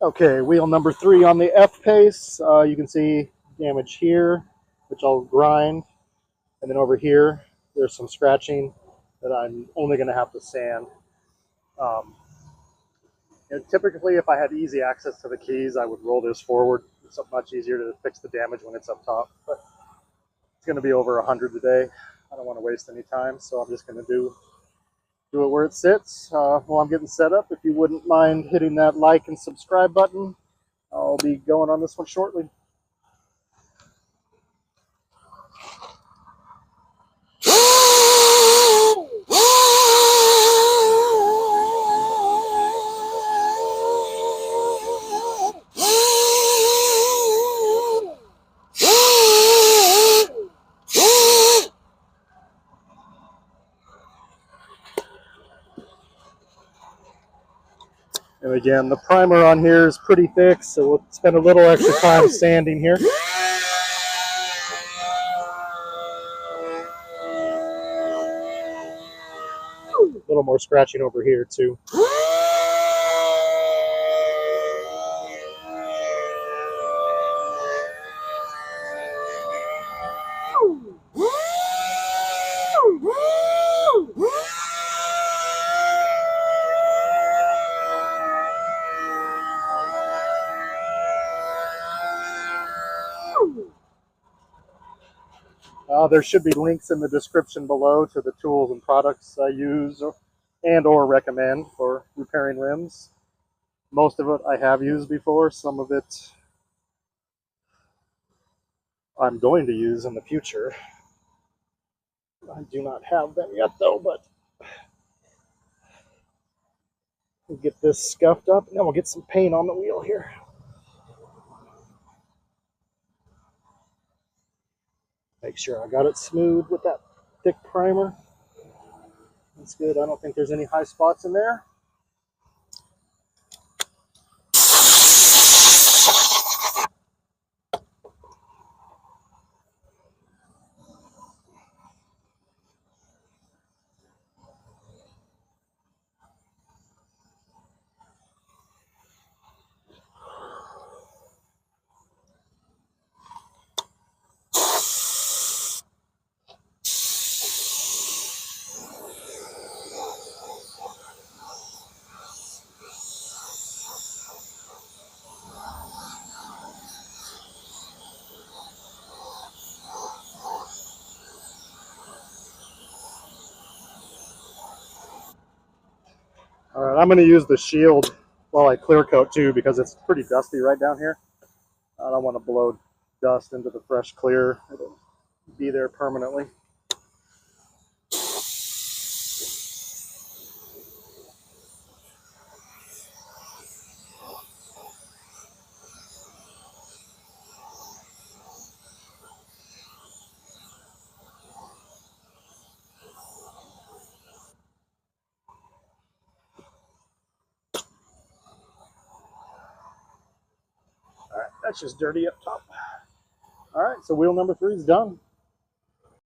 Okay, wheel number 3 on the F-Pace. You can see damage here, which I'll grind. And then over here, there's some scratching that I'm only going to have to sand. Um, typically, if I had easy access to the keys, I would roll this forward. It's much easier to fix the damage when it's up top. But it's going to be over 100 today. I don't want to waste any time, so I'm just going to do it where it sits. While I'm getting set up, if you wouldn't mind hitting that like and subscribe button, I'll be going on this one shortly. And again, the primer on here is pretty thick, so we'll spend a little extra time sanding here. A little more scratching over here too. There should be links in the description below to the tools and products I use or recommend for repairing rims. Most of it I have used before. Some of it I'm going to use in the future. I do not have them yet though, but we'll get this scuffed up and then we'll get some paint on the wheel here. Make sure I got it smooth with that thick primer. That's good. I don't think there's any high spots in there. All right, I'm going to use the shield while I clear coat too because it's pretty dusty right down here. I don't want to blow dust into the fresh clear. It'll be there permanently. All right, that's just dirty up top. All right, so wheel number 3 is done.